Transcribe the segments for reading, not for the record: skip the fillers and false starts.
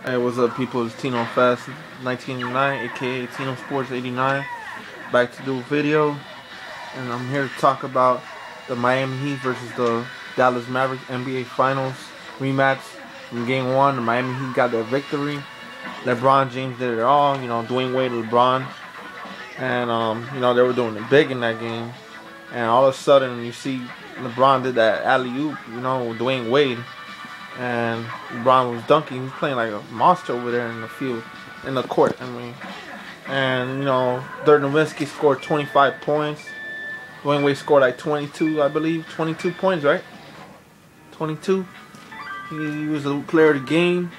Hey, what's up, people? It's Tino Fest 1989, aka Tino Sports 89. Back to do a video, and I'm here to talk about the Miami Heat versus the Dallas Mavericks NBA Finals rematch from Game 1. The Miami Heat got their victory. LeBron James did it all. Dwayne Wade, LeBron, and they were doing it big in that game. And all of a sudden, you see LeBron did that alley-oop, with Dwayne Wade. And LeBron was dunking. He was playing like a monster over there in the field, in the court. And Dirk Nowitzki scored 25 points. Dwayne Wade scored like 22, I believe, 22 points, right? 22. He was the player of the game.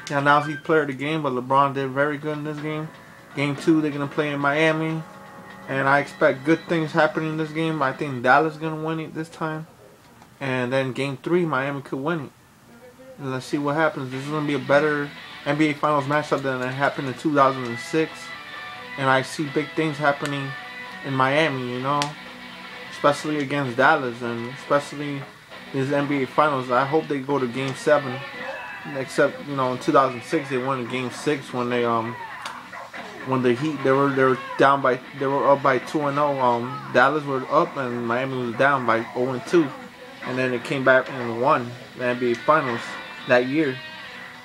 Yeah, now he's player of the game, but LeBron did very good in this game. Game 2, they're gonna play in Miami, and I expect good things happening in this game. I think Dallas is gonna win it this time, and then Game 3, Miami could win it. Let's see what happens. This is going to be a better NBA Finals matchup than it happened in 2006. And I see big things happening in Miami, especially against Dallas, and especially these NBA Finals. I hope they go to Game 7. Except, in 2006 they won in Game 6 when they when the Heat they were up by 2-0. Dallas were up and Miami was down by 0-2, and then it came back and won the NBA Finals that year.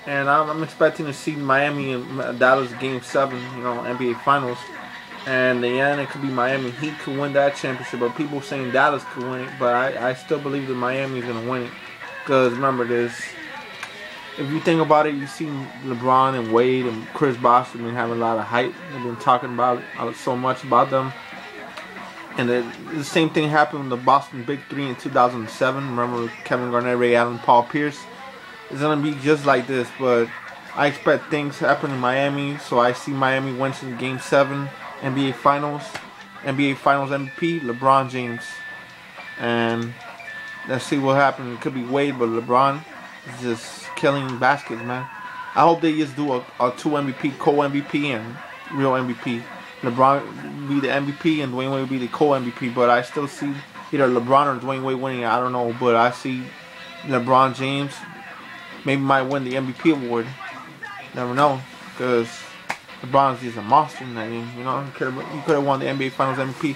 And I'm expecting to see Miami and Dallas Game 7, NBA Finals. And in the end, it could be Miami Heat could win that championship. But people saying Dallas could win it. But I still believe that Miami is going to win it. Because remember this, if you think about it, you see LeBron and Wade and Chris Bosh have been having a lot of hype. They've been talking about it, so much about them. And the same thing happened with the Boston Big Three in 2007. Remember Kevin Garnett, Ray Allen, Paul Pierce? It's going to be just like this, but I expect things to happen in Miami. So I see Miami wins in Game 7, NBA Finals MVP, LeBron James. And let's see what happens. It could be Wade, but LeBron is just killing baskets, man. I hope they just do a 2 MVP, co-MVP, and real MVP. LeBron be the MVP and Dwayne Wade be the co-MVP, but I still see either LeBron or Dwayne Wade winning. I don't know, but I see LeBron James maybe might win the MVP award. Never know, because LeBron's just a monster in that game. He could have won the NBA Finals MVP.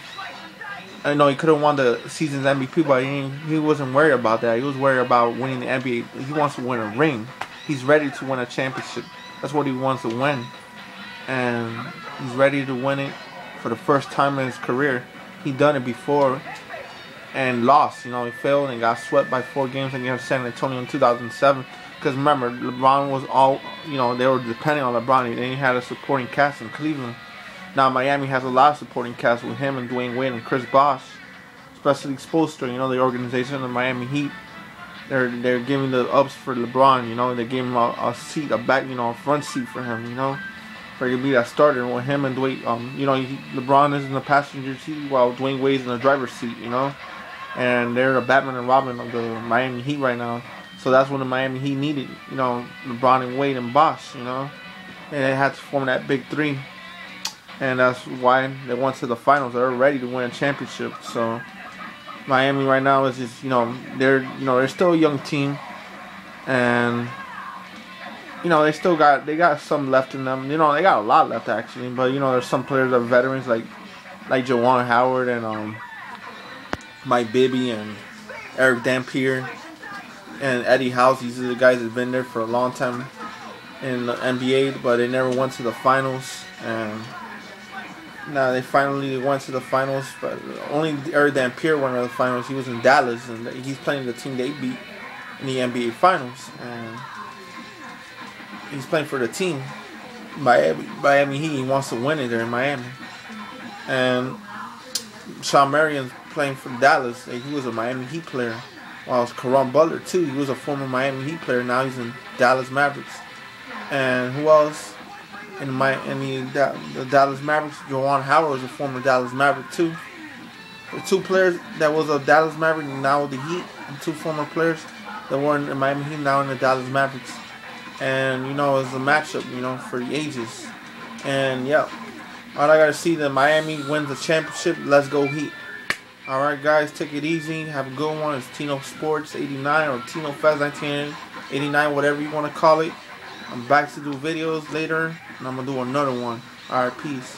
I know he could have won the season's MVP, but he wasn't worried about that. He was worried about winning the NBA. He wants to win a ring. He's ready to win a championship. That's what he wants to win, and he's ready to win it for the first time in his career. He done it before and lost. He failed and got swept by 4 games against San Antonio in 2007. Because remember, LeBron was all, they were depending on LeBron. They had a supporting cast in Cleveland. Now Miami has a lot of supporting cast with him and Dwayne Wade and Chris Bosh, especially Spoelstra, the organization of the Miami Heat. They're giving the ups for LeBron. They gave him a seat, a front seat for him. For to be that starter with him and Dwayne. LeBron is in the passenger seat while Dwayne Wade's in the driver's seat. And they're the Batman and Robin of the Miami Heat right now. So that's when the Miami Heat needed, LeBron and Wade and Bosh, and they had to form that big three. And that's why they went to the finals. They're ready to win a championship. So Miami right now is just, they're still a young team, and they got some left in them. They got a lot left actually, but there's some players that are veterans like Juwan Howard and Mike Bibby and Eric Dampier and Eddie House. These are the guys that've been there for a long time in the NBA, but they never went to the finals. And now they finally went to the finals, but only Eric Dampier went to the finals. He was in Dallas, and he's playing the team they beat in the NBA Finals, and he's playing for the team Miami Heat. He wants to win it there in Miami. And Sean Marion's playing for Dallas. He was a Miami Heat player. While Caron Butler too, he was a former Miami Heat player. Now he's in Dallas Mavericks. And who else in the Dallas Mavericks? Juwan Howard was a former Dallas Maverick too. The 2 players that was a Dallas Maverick now with the Heat, and 2 former players that were in the Miami Heat now in the Dallas Mavericks. And it's a matchup, for the ages. And yeah, all I gotta see that Miami wins the championship. Let's go Heat. Alright guys, take it easy. Have a good one. It's Tino Sports 89 or Tino Fest 1989, whatever you want to call it. I'm back to do videos later, and I'm gonna do another one. Alright, peace.